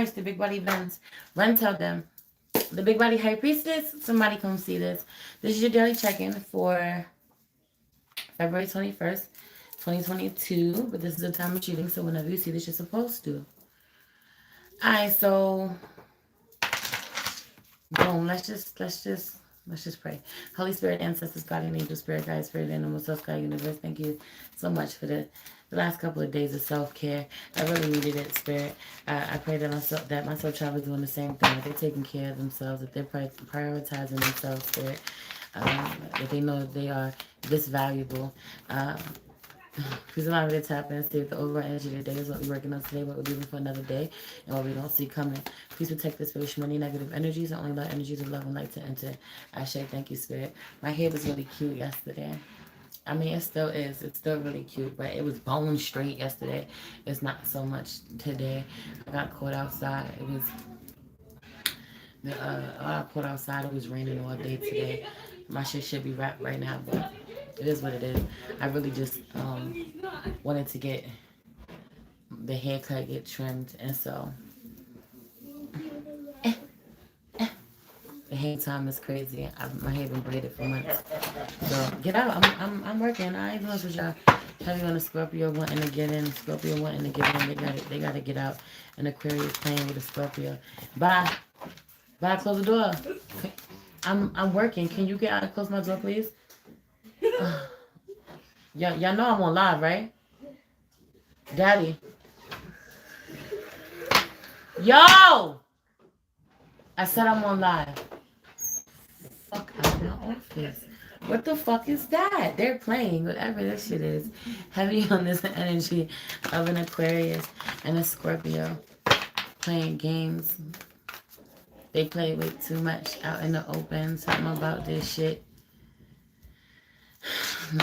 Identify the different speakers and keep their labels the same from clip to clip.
Speaker 1: the big body blends. Run, tell them. The big body high priestess, somebody come see this. This is your daily check-in for February 21st, 2022. But this is a time of cheating, so whenever you see this, you're supposed to. Alright, so boom, let's just pray. Holy Spirit, ancestors, guardian angel, spirit guide, spirit animal, self guide, universe. Thank you so much for the last couple of days of self-care. I really needed it, spirit. I pray that my soul child is doing the same thing, that they're taking care of themselves, that they're prioritizing themselves, spirit. That they know that they are this valuable. Please allow me to tap in and see if the overall energy of the day is what we're working on today, what we're leaving for another day, and what we don't see coming. Please protect this space from any negative energies and only allow energies of love and light to enter. Ashe, thank you, spirit. My hair was really cute yesterday. I mean, it still is. It's still really cute, but it was bone straight yesterday. It's not so much today. I got caught outside. I got caught outside. It was raining all day today. My shit should be wrapped right now, but it is what it is. I really just wanted to get the haircut get trimmed, and so the hair time is crazy. My hair been braided for months. So get out. I'm working. I ain't doing this with y'all. Heavy on the Scorpio wanting to get in. Scorpio wanting to get in. They gotta get out. And Aquarius playing with a Scorpio. Bye. Bye. Close the door. I'm working. Can you get out and close my door, please? Y'all know I'm on live, right? Daddy. Yo! I said I'm on live. Fuck out of my office. What the fuck is that? They're playing, whatever this shit is. Heavy on this energy of an Aquarius and a Scorpio. Playing games. They play way too much out in the open. Something about this shit.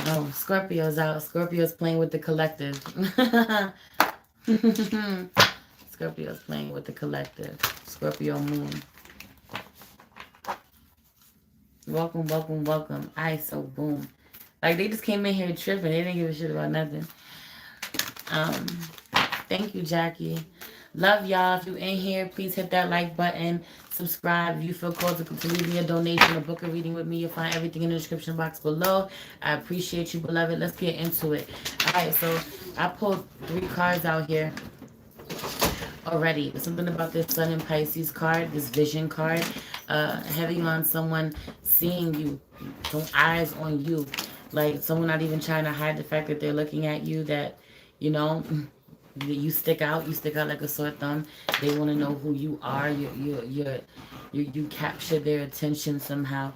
Speaker 1: No, Scorpio's out. Scorpio's playing with the collective. Scorpio's playing with the collective. Scorpio moon. Welcome, welcome, welcome. So boom. Like they just came in here tripping. They didn't give a shit about nothing. Thank you, Jackie. Love y'all. If you in here, please hit that like button. Subscribe. If you feel called to leave me a donation or book a reading with me, you'll find everything in the description box below. I appreciate you, beloved. Let's get into it. Alright, so I pulled 3 cards out here already. There's something about this Sun and Pisces card, this vision card. Heavy on someone seeing you, some eyes on you. Like someone not even trying to hide the fact that they're looking at you, that, you know, you stick out like a sore thumb. They want to know who you are. You capture their attention somehow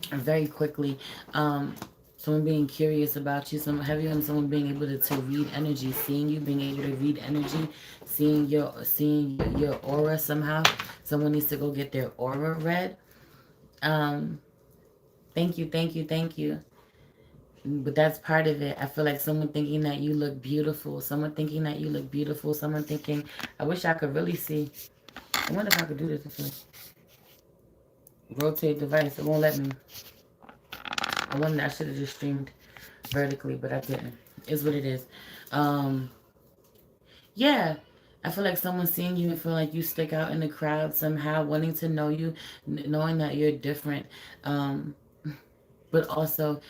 Speaker 1: very quickly. Someone being curious about you, some heavy on someone being able to read energy, seeing you, being able to read energy, seeing your aura somehow. Someone needs to go get their aura read. Thank you. But that's part of it. I feel like someone thinking that you look beautiful. Someone thinking, I wish I could really see. I wonder if I could do this with me. Rotate device. It won't let me. I should have just streamed vertically, but I didn't. It's what it is. Yeah. I feel like someone seeing you and feel like you stick out in the crowd somehow, wanting to know you, knowing that you're different. But also,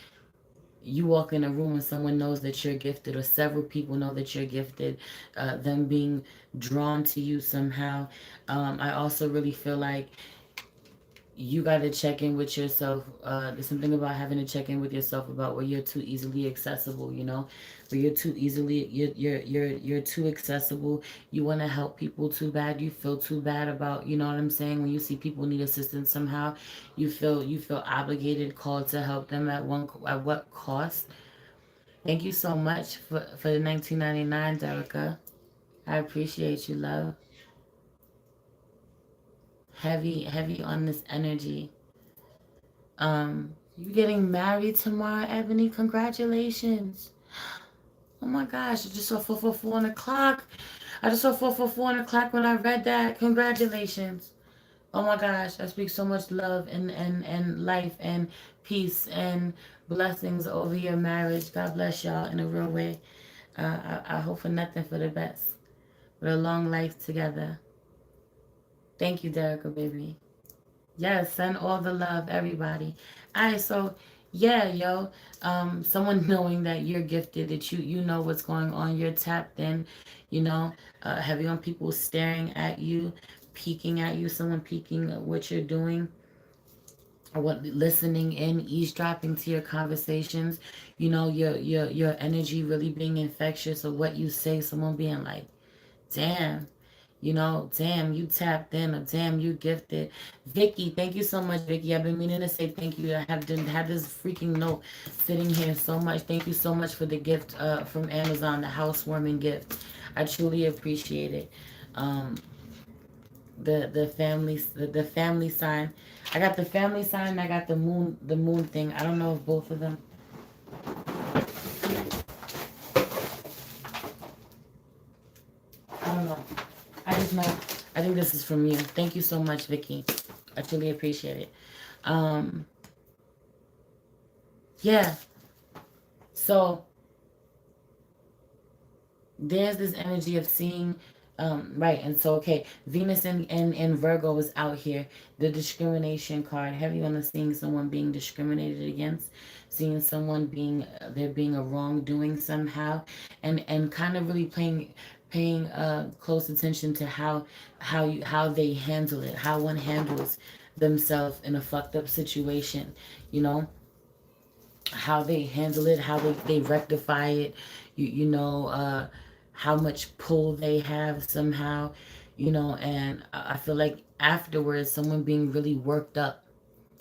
Speaker 1: you walk in a room and someone knows that you're gifted, or several people know that you're gifted, them being drawn to you somehow. I also really feel like you got to check in with yourself. There's something about having to check in with yourself about where you're too easily accessible, you know, where you're too easily, you're too accessible. You want to help people too bad. You feel too bad about, you know what I'm saying? When you see people need assistance somehow, you feel obligated, called to help them at what cost? Thank you so much for the 1999, Derica. I appreciate you, love. Heavy on this energy. You getting married tomorrow, Ebony? Congratulations. Oh my gosh, I just saw 444 on the clock. I just saw 444 on the clock when I read that. Congratulations. Oh my gosh, I speak so much love and life and peace and blessings over your marriage. God bless y'all in a real way. I hope for nothing for the best. With a long life together. Thank you, Derica, baby. Yes, send all the love, everybody. All right, so yeah, yo, someone knowing that you're gifted, that you know what's going on, you're tapped in, you know, having on people staring at you, peeking at you, someone peeking at what you're doing, or what listening in, eavesdropping to your conversations, you know, your energy really being infectious, or what you say, someone being like, damn, you know, damn, you tapped in, or damn, you gifted. Vicky, thank you so much, Vicky. I've been meaning to say thank you. I have didn't have this freaking note sitting here so much. Thank you so much for the gift from Amazon, the housewarming gift. I truly appreciate it. Um, the family sign. I got the family sign. And I got the moon thing. I don't know if both of them. I don't know. I just know. I think this is from you. Thank you so much, Vicky. I truly appreciate it. Um, yeah. So there's this energy of seeing, right, and so okay, Venus and Virgo is out here. The discrimination card, heavy on the seeing someone being discriminated against, seeing someone being there being a wrongdoing somehow, and kind of really paying close attention to how they handle it, how one handles themselves in a fucked up situation, you know, how they handle it, how they rectify it, you know, how much pull they have somehow, you know, and I feel like afterwards someone being really worked up,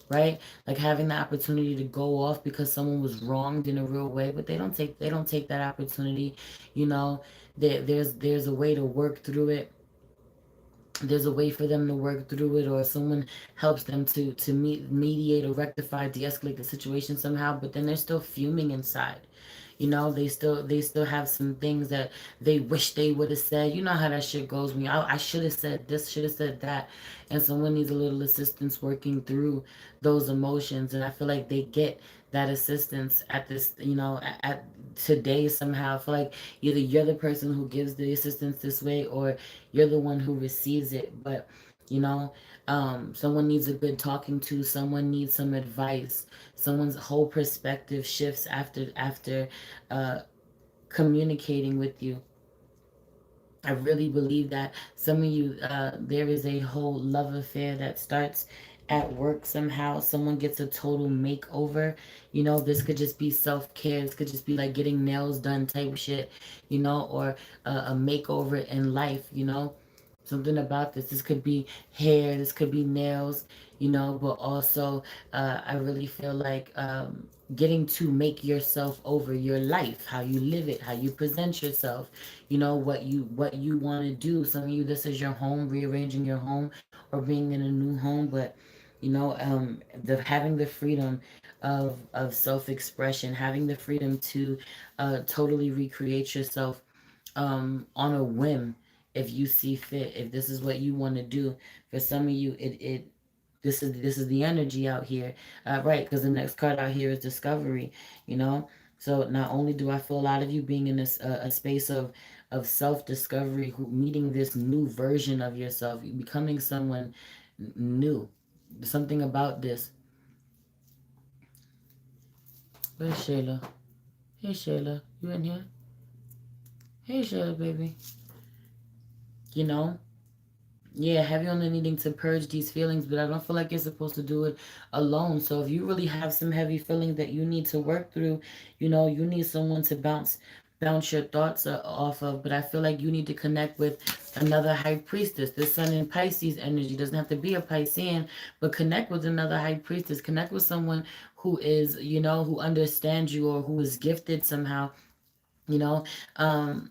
Speaker 1: right? Like having the opportunity to go off because someone was wronged in a real way, but they don't take that opportunity, you know. There's a way to work through it, there's a way for them to work through it, or someone helps them to mediate or rectify, de-escalate the situation somehow, but then they're still fuming inside, you know. They still have some things that they wish they would have said. You know how that shit goes, when I should have said this, should have said that, and someone needs a little assistance working through those emotions, and I feel like they get that assistance at this, you know, at today somehow. I feel like either you're the person who gives the assistance this way, or you're the one who receives it. But you know, someone needs a good talking to, someone needs some advice, someone's whole perspective shifts after uh, communicating with you. I really believe that some of you, there is a whole love affair that starts at work somehow. Someone gets a total makeover. You know, this could just be self care. This could just be like getting nails done type shit, you know, or a makeover in life, you know. Something about this. This could be hair, this could be nails, you know, but also I really feel like getting to make yourself over, your life, how you live it, how you present yourself, you know, what you want to do. Some of you, this is your home, rearranging your home or being in a new home, but you know, the having the freedom of self-expression, having the freedom to totally recreate yourself on a whim, if you see fit, if this is what you want to do. For some of you, it this is the energy out here, right? Because the next card out here is discovery, you know. So not only do I feel a lot of you being in this a space of self discovery, meeting this new version of yourself, becoming someone new. Something about this. Where's Shayla? Hey Shayla, you in here? Hey Shayla, baby. You know, yeah, heavy on the needing to purge these feelings, but I don't feel like you're supposed to do it alone. So if you really have some heavy feelings that you need to work through, you know, you need someone to bounce your thoughts off of. But I feel like you need to connect with another high priestess. The sun in Pisces energy doesn't have to be a Piscean, but connect with another high priestess. Connect with someone who is, you know, who understands you, or who is gifted somehow, you know. Um,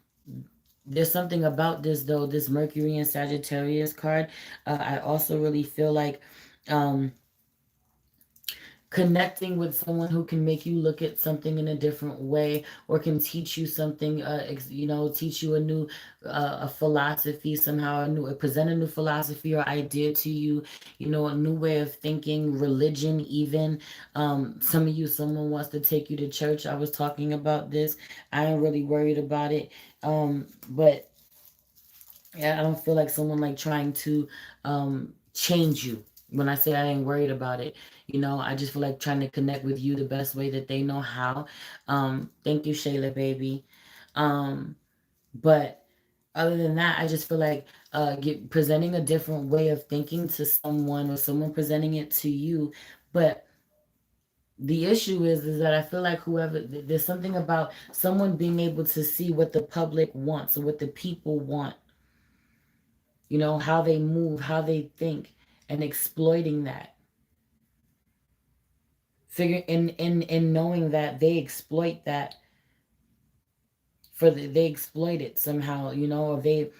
Speaker 1: there's something about this though, this Mercury and Sagittarius card. I also really feel like um, connecting with someone who can make you look at something in a different way, or can teach you something, you know, teach you a new a philosophy somehow, a new, present a new philosophy or idea to you, you know, a new way of thinking, religion even. Some of you, someone wants to take you to church. I was talking about this. I ain't really worried about it. But Yeah, I don't feel like someone like trying to change you. When I say I ain't worried about it, I just feel like trying to connect with you the best way that they know how. Thank you, Shayla, baby. Um, but other than that, I just feel like presenting a different way of thinking to someone, or someone presenting it to you. But the issue is that I feel like there's something about someone being able to see what the public wants, or what the people want, how they move, how they think, and exploiting that. Figure in knowing that they exploit that they exploit it somehow, or they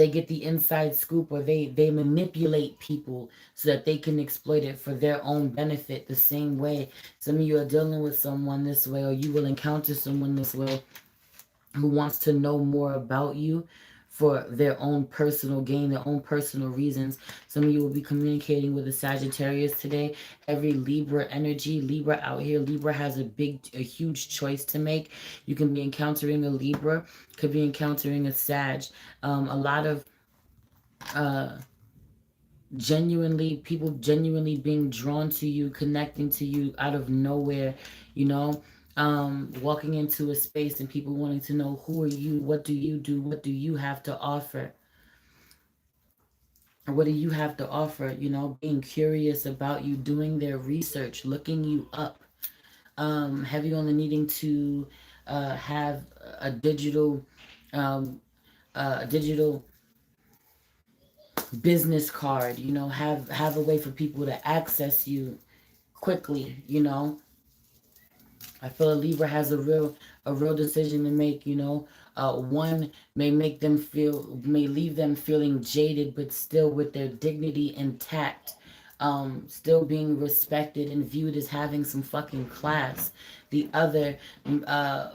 Speaker 1: get the inside scoop, or they manipulate people so that they can exploit it for their own benefit. The same way some of you are dealing with someone this way, or you will encounter someone this way, who wants to know more about you for their own personal gain, their own personal reasons. Some of you will be communicating with a Sagittarius today. Every Libra energy, Libra out here, Libra has a huge choice to make. You can be encountering a Libra, could be encountering a Sag. A lot of uh, people genuinely being drawn to you, connecting to you out of nowhere, you know walking into a space and people wanting to know, who are you, what do you do, what do you have to offer, or what do you have to offer, being curious about you, doing their research, looking you up. Heavy on the needing to have a um, digital business card, have a way for people to access you quickly. I feel a Libra has a real decision to make. One may leave them feeling jaded, but still with their dignity intact, still being respected and viewed as having some fucking class. The other uh,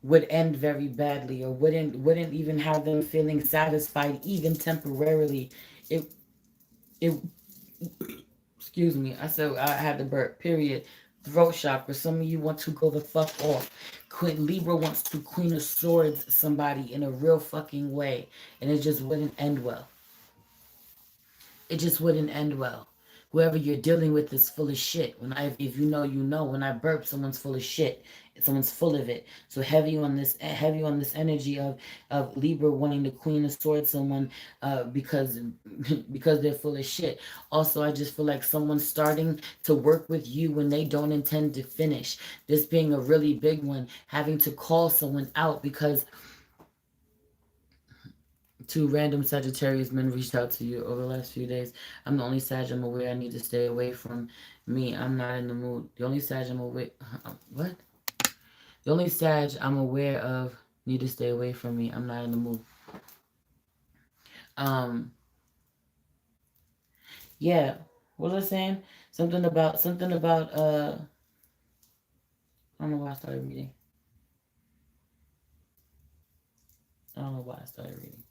Speaker 1: would end very badly, or wouldn't even have them feeling satisfied, even temporarily. It it Excuse me. I said I had to burp. Period. Throat chakra. Some of you want to go the fuck off. Queen Libra wants to Queen of Swords somebody in a real fucking way, and it just wouldn't end well. It just wouldn't end well. Whoever you're dealing with is full of shit. If you know, you know. When I burp, someone's full of shit. Someone's full of it. So heavy on this energy of Libra wanting to Queen of Swords someone, because because they're full of shit. Also, I just feel like someone's starting to work with you when they don't intend to finish. This being a really big one, having to call someone out because two random Sagittarius men reached out to you over the last few days. I'm the only Sag I'm aware I need to stay away from. Me, I'm not in the mood. The only Sag I'm aware... What? The only Sag I'm aware of need to stay away from me. I'm not in the mood. Um, yeah. What was I saying? Something about, I don't know why I started reading. I don't know why I started reading.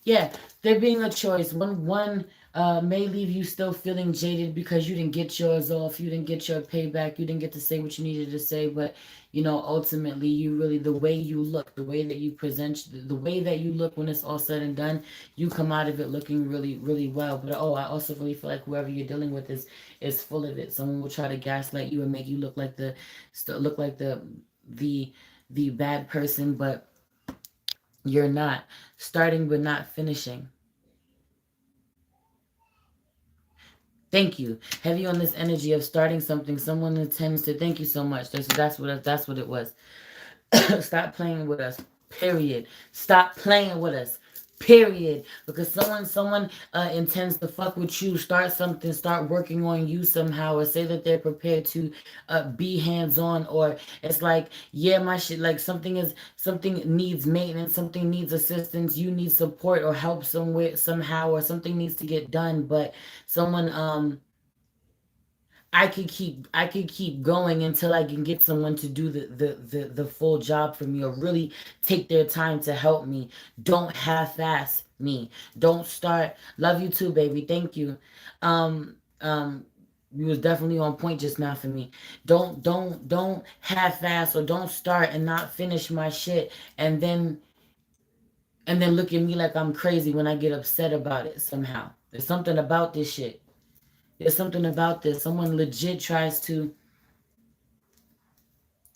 Speaker 1: Yeah, there being a choice. One may leave you still feeling jaded because you didn't get yours off, you didn't get your payback, you didn't get to say what you needed to say. But ultimately, you really, the way you look, the way that you present, the way that you look when it's all said and done, you come out of it looking really, really well. But I also really feel like whoever you're dealing with is full of it. Someone will try to gaslight you and make you look like the the bad person, but you're not. Starting but not finishing. Thank you. Heavy on this energy of starting something. Someone intends to. Thank you so much. That's what it was. Stop playing with us. Period. Stop playing with us. Period. Because someone intends to fuck with you, start something, start working on you somehow, or say that they're prepared to be hands on, or it's like, yeah, my shit, like something needs maintenance, something needs assistance, you need support or help somewhere somehow, or something needs to get done, but someone I could keep going until I can get someone to do the full job for me, or really take their time to help me. Don't half-ass me. Don't start. Love you too, baby. Thank you. Um um You was definitely on point just now for me. Don't half-ass or don't start and not finish my shit, and then look at me like I'm crazy when I get upset about it somehow. There's something about this shit. There's something about this. Someone legit tries to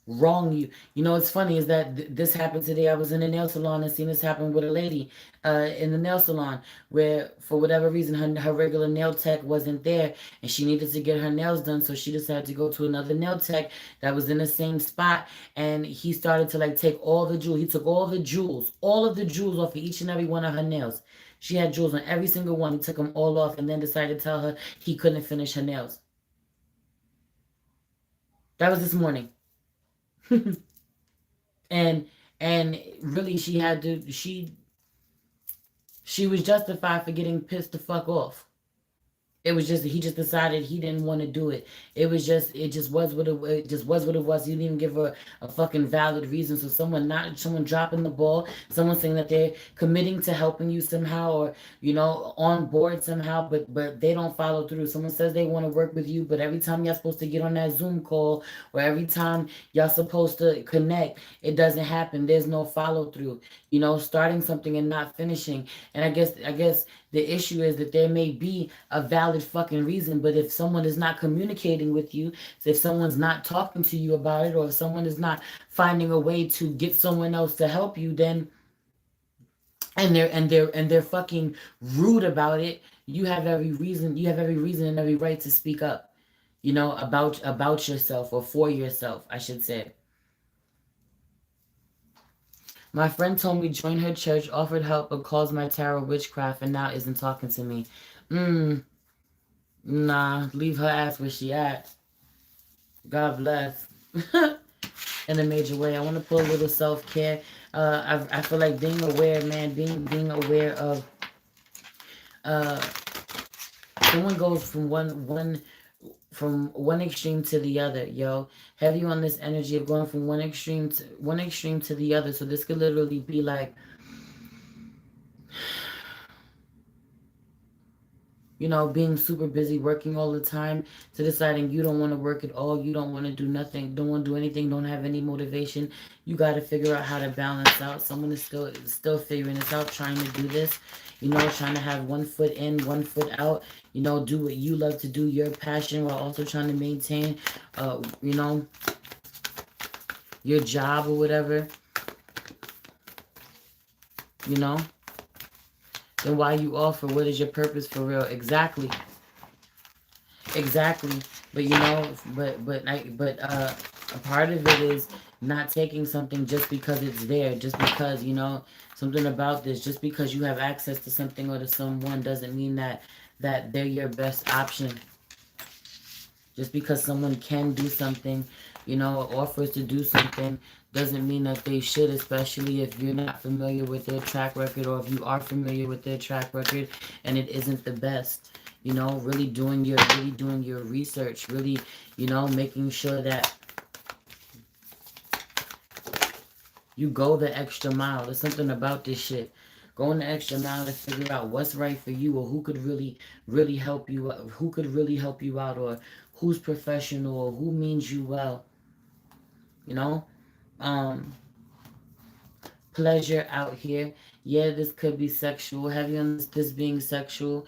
Speaker 1: wrong you. You know, what's funny is that this happened today. I was in a nail salon and seen this happen with a lady in the nail salon where, for whatever reason, her regular nail tech wasn't there and she needed to get her nails done. So she decided to go to another nail tech that was in the same spot. And he started to like take all the jewels. He took all of the jewels off of each and every one of her nails. She had jewels on every single one. He took them all off and then decided to tell her he couldn't finish her nails. That was this morning. and and really she was justified for getting pissed the fuck off. It was just he just decided he didn't want to do it. It just was what it just was what it was. He didn't even give her a fucking valid reason. So someone dropping the ball, someone saying that they're committing to helping you somehow or on board somehow, but they don't follow through. Someone says they want to work with you, but every time y'all supposed to get on that Zoom call or every time y'all supposed to connect, it doesn't happen. There's no follow through. Starting something and not finishing. And I guess the issue is that there may be a valid fucking reason, but if someone is not communicating with you, if someone's not talking to you about it, or if someone is not finding a way to get someone else to help you, then and they're fucking rude about it, you have every reason and every right to speak up, about yourself or for yourself, I should say. My friend told me join her church, offered help, but calls my tarot witchcraft, and now isn't talking to me. Mm, nah, leave her ass where she at. God bless. In a major way, I want to put a little self care. I feel like being aware, man, being aware of. Uh, someone goes from one extreme to the other, yo. Have you on this energy of going from one extreme to the other? So this could literally be like, being super busy, working all the time, to deciding you don't want to work at all, you don't want to do nothing, don't want to do anything, don't have any motivation. You got to figure out how to balance out. Someone is still figuring this out, trying to do this, trying to have one foot in, one foot out, do what you love to do, your passion, while also trying to maintain, your job or whatever, you know. Then why you offer? What is your purpose for real? Exactly. But a part of it is not taking something just because it's there, just because, something about this, just because you have access to something or to someone doesn't mean that they're your best option. Just because someone can do something, or offers to do something, doesn't mean that they should, especially if you're not familiar with their track record, or if you are familiar with their track record and it isn't the best. Really doing your research, really, making sure that you go the extra mile. There's something about this shit. Going the extra mile to figure out what's right for you, or who could really help you, who could really help you out, or who's professional, or who means you well. You know, um, pleasure out here. Yeah, this could be sexual, heavy on this being sexual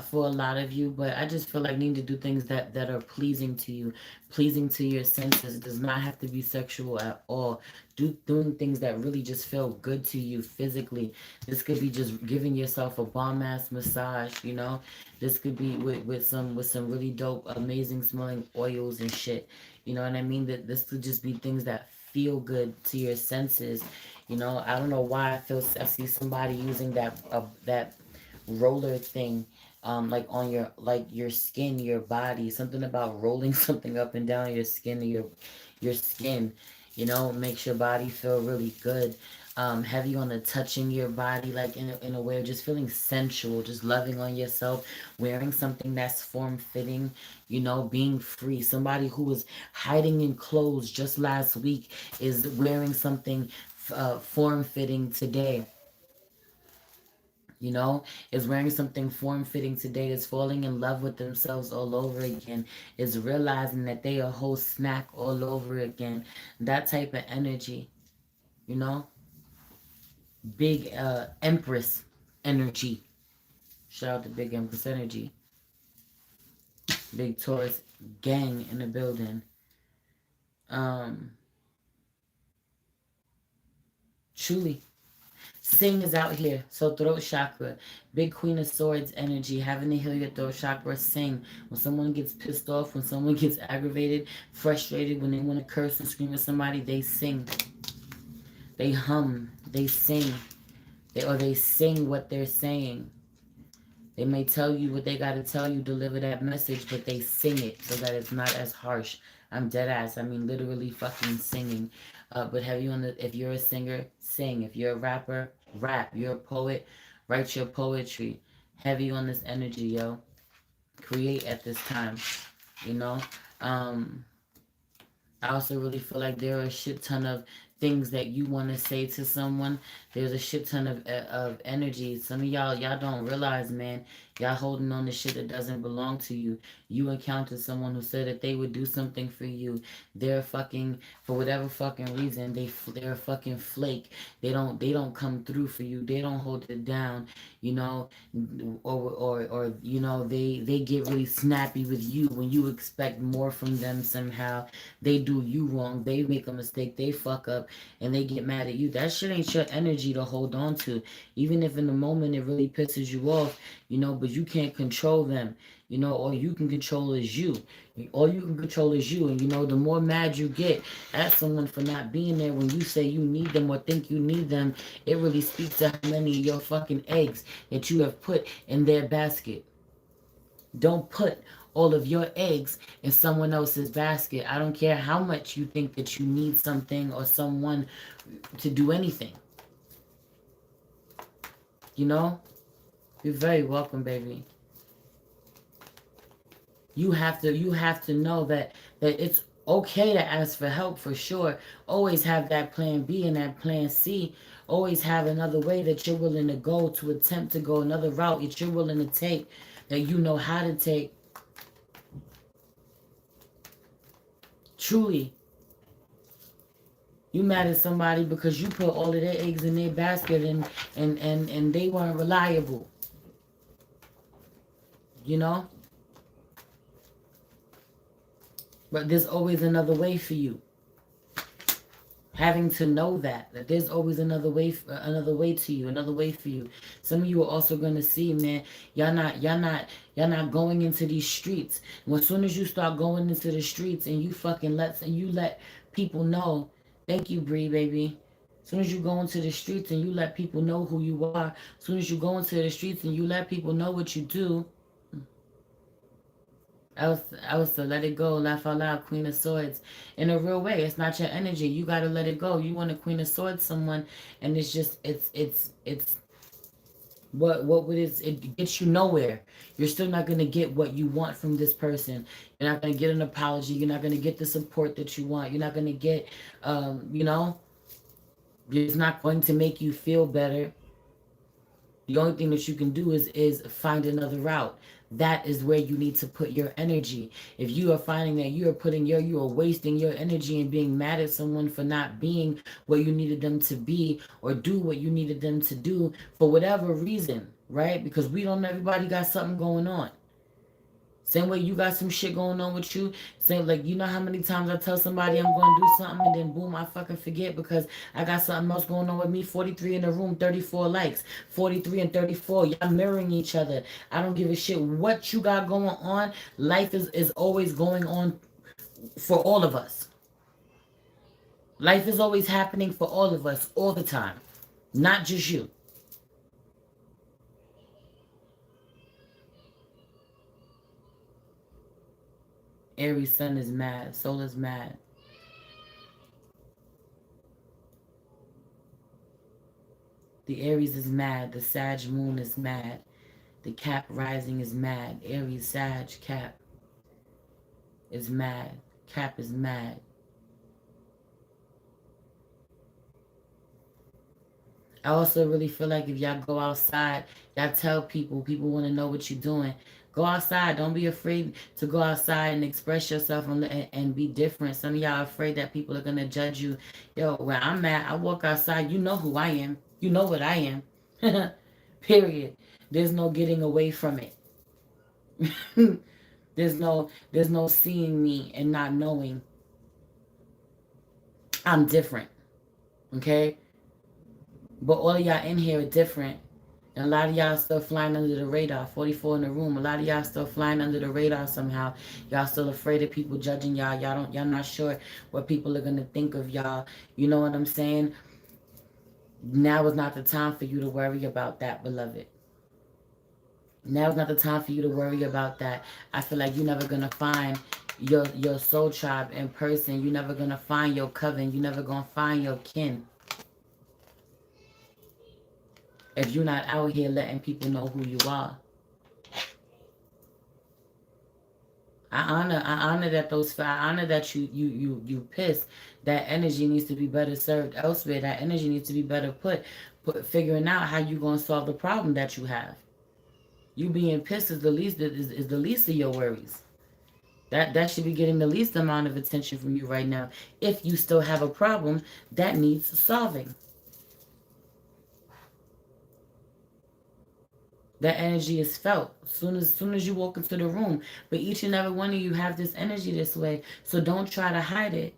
Speaker 1: for a lot of you, but I just feel like needing to do things that are pleasing to you, pleasing to your senses. It does not have to be sexual at all. Doing things that really just feel good to you physically. This could be just giving yourself a bomb ass massage, This could be with some really dope, amazing smelling oils and shit. You know what I mean? That this could just be things that feel good to your senses. I don't know why I see somebody using that roller thing, like on your skin, your body. Something about rolling something up and down your skin, or your skin. Makes your body feel really good. Heavy on the touching your body, like in a way of just feeling sensual, just loving on yourself, wearing something that's form fitting, being free. Somebody who was hiding in clothes just last week is wearing something form fitting today. You know, is wearing something form-fitting today, is falling in love with themselves all over again, is realizing that they a whole snack all over again. That type of energy, you know? Big Empress energy. Shout out to Big Empress energy. Big Taurus gang in the building. Um, Truly. Sing is out here. So throat chakra. Big Queen of Swords energy. Having to heal your throat chakra. Sing. When someone gets pissed off, when someone gets aggravated, frustrated, when they want to curse and scream at somebody, they sing. They hum. They sing. They sing what they're saying. They may tell you what they got to tell you, deliver that message, but they sing it so that it's not as harsh. I'm dead ass. I mean, literally fucking singing. But have you on the? If you're a singer, sing. If you're a rapper, rap. You're a poet, write your poetry. Heavy on this energy, yo. Create at this time. You know. Um, I also really feel like there are a shit ton of things that you want to say to someone. There's a shit ton of energy. Some of y'all don't realize, man. Y'all holding on to shit that doesn't belong to you. You encountered someone who said that they would do something for you. They're fucking, for whatever fucking reason, they're a fucking flake. They don't come through for you. They don't hold it down, you know, or you know, they get really snappy with you when you expect more from them somehow. They do you wrong, they make a mistake, they fuck up, and they get mad at you. That shit ain't your energy to hold on to. Even if in the moment it really pisses you off, you know, but you can't control them. You know, all you can control is you. All you can control is you. And you know, the more mad you get at someone for not being there when you say you need them or think you need them, it really speaks to how many of your fucking eggs that you have put in their basket. Don't put all of your eggs in someone else's basket. I don't care how much you think that you need something or someone to do anything. You know? You're very welcome, baby. You have to know that it's okay to ask for help for sure. Always have that plan B and that plan C. Always have another way that you're willing to go, to attempt to go another route that you're willing to take, that you know how to take. Truly, you mad at somebody because you put all of their eggs in their basket and they weren't reliable. You know? But there's always another way for you. Having to know that there's always another way to you, another way for you. Some of you are also gonna see, man, y'all not going into these streets. Well, as soon as you start going into the streets and you fucking let people know, thank you, Bree, baby. As soon as you go into the streets and you let people know who you are, as soon as you go into the streets and you let people know what you do, I was to let it go, laugh out loud, Queen of Swords. In a real way, it's not your energy. You gotta let it go. You want a Queen of Swords someone, and it's what would it gets you nowhere. You're still not gonna get what you want from this person. You're not gonna get an apology. You're not gonna get the support that you want. You're not gonna get, you know, it's not going to make you feel better. The only thing that you can do is find another route. That is where you need to put your energy. If you are finding that you are wasting your energy and being mad at someone for not being what you needed them to be or do what you needed them to do for whatever reason, right? Because we don't everybody got something going on. Same way you got some shit going on with you. Same like you know how many times I tell somebody I'm gonna do something and then boom I fucking forget because I got something else going on with me. 43 in the room, 34 likes. 43 and 34. Y'all mirroring each other. I don't give a shit what you got going on. Life is always going on for all of us. Life is always happening for all of us all the time. Not just you. Aries sun is mad. Soul is mad. The Aries is mad. The Sag moon is mad. The Cap rising is mad. Aries, Sag, Cap is mad. Cap is mad. I also really feel like if y'all go outside, y'all tell people, people want to know what you're doing. Go outside. Don't be afraid to go outside and express yourself and be different. Some of y'all are afraid that people are going to judge you. Yo, where I'm at, I walk outside. You know who I am. You know what I am. Period. There's no getting away from it. there's no seeing me and not knowing I'm different. Okay? But all of y'all in here are different. And a lot of y'all still flying under the radar. 44 in the room. A lot of y'all still flying under the radar somehow. Y'all still afraid of people judging y'all. Y'all not sure what people are gonna think of y'all. You know what I'm saying? Now is not the time for you to worry about that, beloved. Now is not the time for you to worry about that. I feel like you're never gonna find your soul tribe in person. You're never gonna find your coven. You're never gonna find your kin if you're not out here letting people know who you are. I honor that I honor that you pissed. That energy needs to be better served elsewhere. That energy needs to be better put figuring out how you gonna solve the problem that you have. You being pissed is the least of your worries. That should be getting the least amount of attention from you right now. If you still have a problem that needs solving. That energy is felt soon as you walk into the room. But each and every one of you have this energy this way. So don't try to hide it.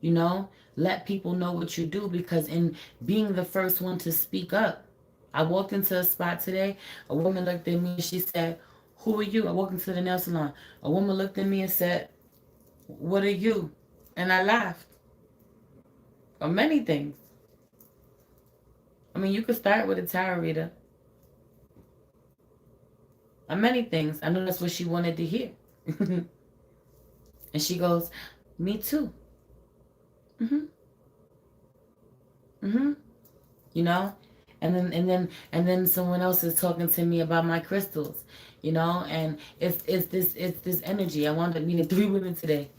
Speaker 1: You know, let people know what you do, because in being the first one to speak up, I walked into a spot today. A woman looked at me and she said, "Who are you?" I walked into the nail salon. A woman looked at me and said, "What are you?" And I laughed. Or many things. I mean, you could start with a tarot reader. Or many things. I know that's what she wanted to hear. And she goes, "Me too." Mhm. Mhm. You know, and then someone else is talking to me about my crystals, you know, and it's this energy. I wound up meeting 3 women today.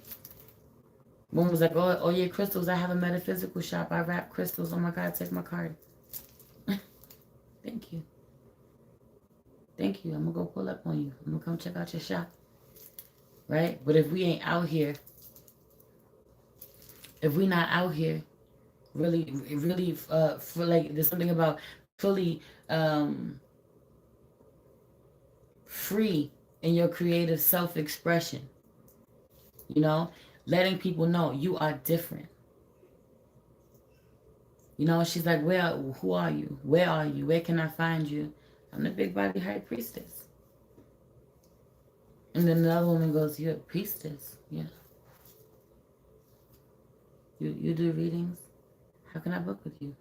Speaker 1: One was like, "Oh yeah, crystals. I have a metaphysical shop. I wrap crystals. Oh my God, take my card." Thank you, thank you. I'm gonna go pull up on you. I'm gonna come check out your shop, right? But if we ain't out here, if we not out here, really, for like, there's something about fully free in your creative self-expression. You know, letting people know you are different. You know, she's like, who are you? Where are you? Where can I find you? I'm the big body high priestess. And then the other woman goes, "You're a priestess? Yeah. You do readings? How can I book with you?"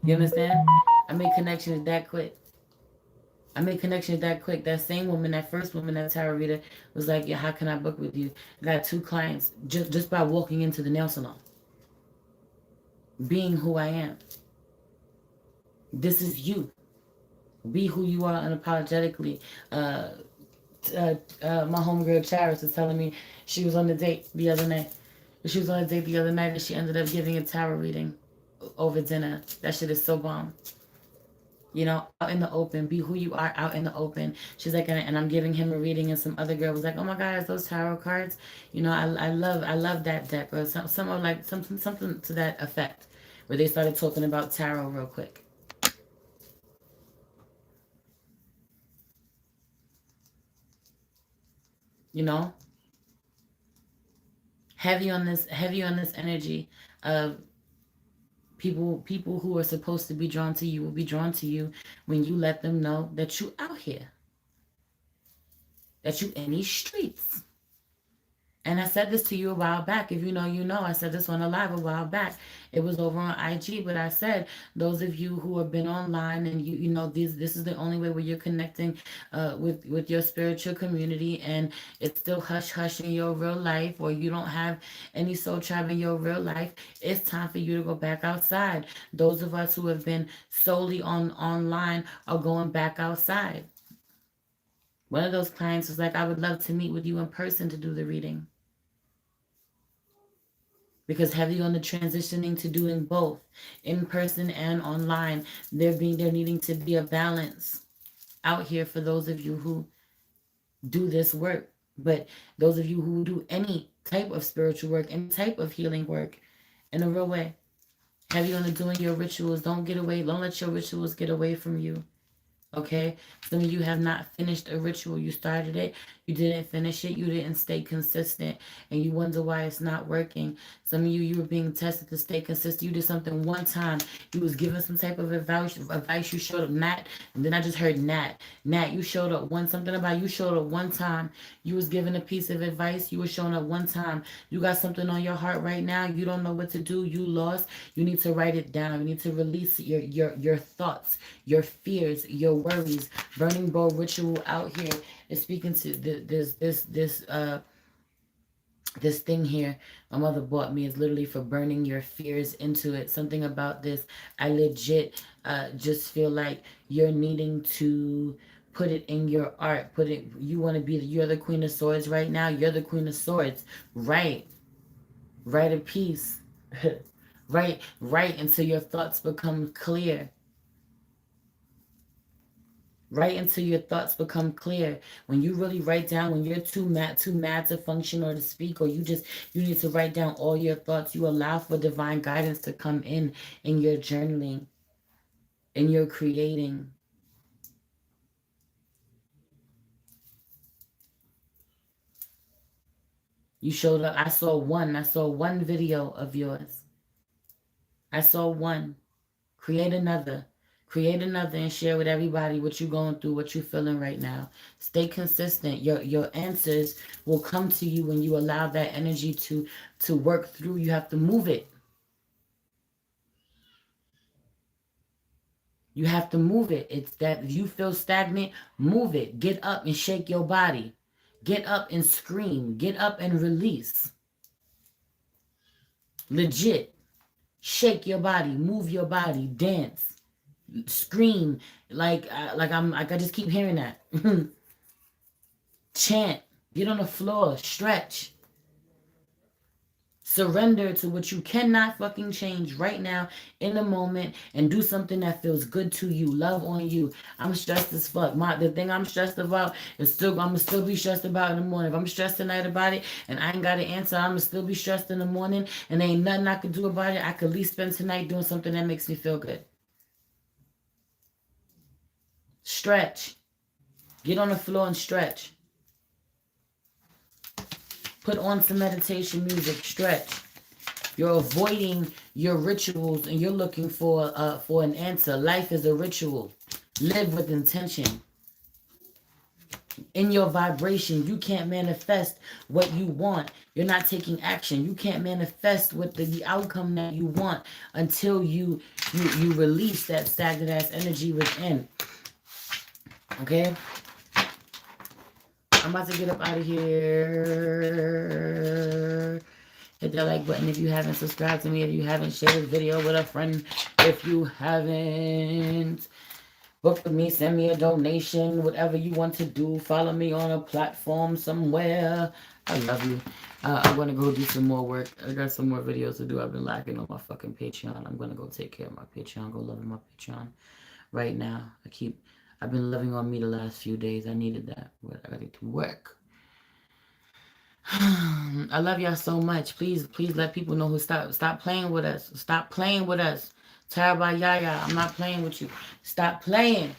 Speaker 1: You understand? I made connections that quick. That same woman, that first woman, that tarot reader, was like, "Yeah, how can I book with you?" I got 2 clients just by walking into the nail salon, being who I am. This is you. Be who you are unapologetically. Uh, my homegirl Charis was telling me she was on a date the other night. She was on a date the other night and she ended up giving a tarot reading over dinner. That shit is so bomb. You know, out in the open, be who you are out in the open. She's like, and I'm giving him a reading, and some other girl was like, "Oh my God, it's those tarot cards." You know, I love that deck, or some of like something to that effect, where they started talking about tarot real quick. You know, heavy on this energy of people who are supposed to be drawn to you will be drawn to you when you let them know that you out here, that you in these streets. And I said this to you a while back. If you know, you know. I said this on a live a while back. It was over on IG, but I said, those of you who have been online and you know this is the only way where you're connecting with your spiritual community, and it's still hush hush in your real life, or you don't have any soul tribe in your real life. It's time for you to go back outside. Those of us who have been solely online are going back outside. One of those clients was like, "I would love to meet with you in person to do the reading." Because heavy on the transitioning to doing both, in person and online. There needing to be a balance out here for those of you who do this work. But those of you who do any type of spiritual work, any type of healing work in a real way, heavy on the doing your rituals. Don't get away. Don't let your rituals get away from you. Okay? Some of you have not finished a ritual. You started it, you didn't finish it, you didn't stay consistent, and you wonder why it's not working. Some of you, you were being tested to stay consistent. You did something one time. You was given some type of advice. You showed up, Nat, and then I just heard Nat. Nat, you showed up something about you showed up one time. You was given a piece of advice. You were showing up one time. You got something on your heart right now. You don't know what to do. You lost. You need to write it down. You need to release your thoughts, your fears, your worries. Burning bowl ritual out here is speaking to this thing here my mother bought me is literally for burning your fears into it. Something about this, I legit just feel like you're needing to put it in your art. Put it, you want to be, you're the Queen of Swords right now. You're the Queen of Swords. Write a piece. Write until your thoughts become clear. Write until your thoughts become clear. When you really write down, when you're too mad to function or to speak, or you need to write down all your thoughts, you allow for divine guidance to come in your journaling, in your creating. You showed up. I saw one video of yours. I saw one. Create another. Create another and share with everybody what you're going through, what you're feeling right now. Stay consistent. Your answers will come to you when you allow that energy to work through. You have to move it. You have to move it. It's that if you feel stagnant, move it. Get up and shake your body. Get up and scream. Get up and release. Legit. Shake your body. Move your body. Dance. Scream. I just keep hearing that. Chant. Get on the floor. Stretch. Surrender to what you cannot fucking change right now in the moment and do something that feels good to you. Love on you. I'm stressed as fuck. The thing I'm stressed about is I'm gonna still be stressed about in the morning. If I'm stressed tonight about it and I ain't got an answer, I'm gonna still be stressed in the morning and there ain't nothing I can do about it. I could at least spend tonight doing something that makes me feel good. Stretch. Get on the floor and stretch. Put on some meditation music. Stretch. You're avoiding your rituals and you're looking for an answer. Life is a ritual. Live with intention. In your vibration, you can't manifest what you want. You're not taking action. You can't manifest what the outcome that you want until you release that stagnant ass energy within. Okay? I'm about to get up out of here. Hit that like button if you haven't subscribed to me, if you haven't shared this video with a friend, if you haven't book with me, send me a donation, whatever you want to do. Follow me on a platform somewhere. I love you. I'm going to go do some more work. I got some more videos to do. I've been lacking on my fucking Patreon. I'm going to go take care of my Patreon, go love my Patreon right now. I've been loving on me the last few days. I needed that. But I got to work. I love y'all so much. Please let people know who stop playing with us. Stop playing with us. Tara Yaya, I'm not playing with you. Stop playing.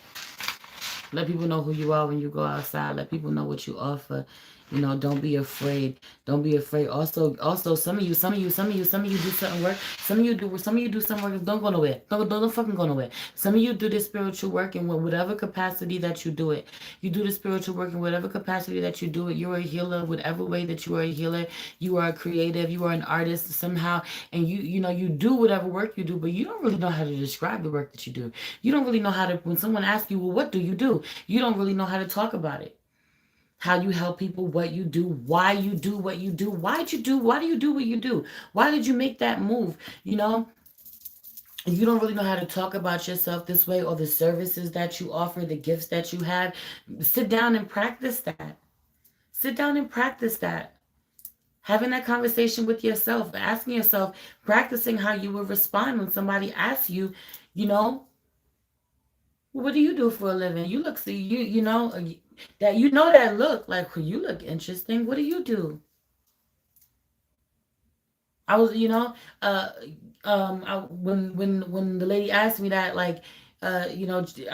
Speaker 1: Let people know who you are when you go outside. Let people know what you offer. You know, don't be afraid. Don't be afraid. Also, some of you do certain work. Some of you do some work. Don't go nowhere. Don't fucking go nowhere. Some of you do this spiritual work in whatever capacity that you do it. You do the spiritual work in whatever capacity that you do it. You're a healer, whatever way that you are a healer. You are a creative. You are an artist somehow, and you do whatever work you do, but you don't really know how to describe the work that you do. You don't really know how to. When someone asks you, well, what do? You don't really know how to talk about it. How you help people, what you do, why you do what you do, why do you do what you do? Why did you make that move? You don't really know how to talk about yourself this way or the services that you offer, the gifts that you have. Sit down and practice that. Sit down and practice that. Having that conversation with yourself, asking yourself, practicing how you would respond when somebody asks you, you know, what do you do for a living? You look, see, you know, that you know that look like you look interesting. What do you do? I was, uh, when the lady asked me that, like, I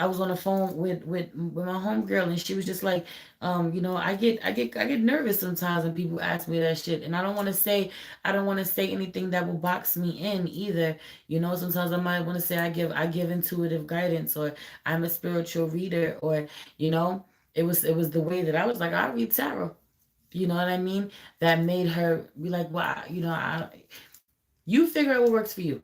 Speaker 1: was on the phone with my homegirl, and she was just like, I get nervous sometimes when people ask me that shit, and I don't want to say anything that will box me in either. Sometimes I might want to say I give intuitive guidance, or I'm a spiritual reader, or you know, it was the way that I was like, I read tarot. You know what I mean? That made her be like, well, you figure out what works for you.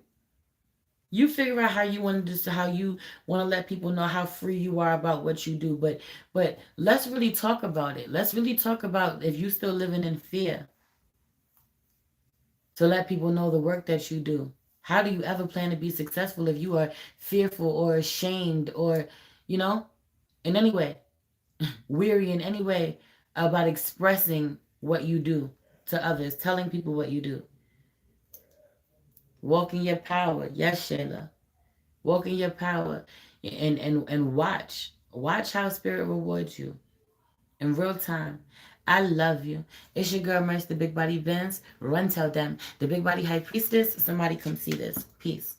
Speaker 1: You figure out how you want to how you want to let people know how free you are about what you do. But let's really talk about it. Let's really talk about if you still living in fear, to let people know the work that you do. How do you ever plan to be successful if you are fearful or ashamed or, you know, in any way, weary in any way about expressing what you do to others, telling people what you do? Walk in your power. Yes, Shayla. Walk in your power, and watch how spirit rewards you in real time. I love you. It's your girl Merch, the Big Body Vince. Run, tell them, the Big Body High Priestess. Somebody come see this. Peace.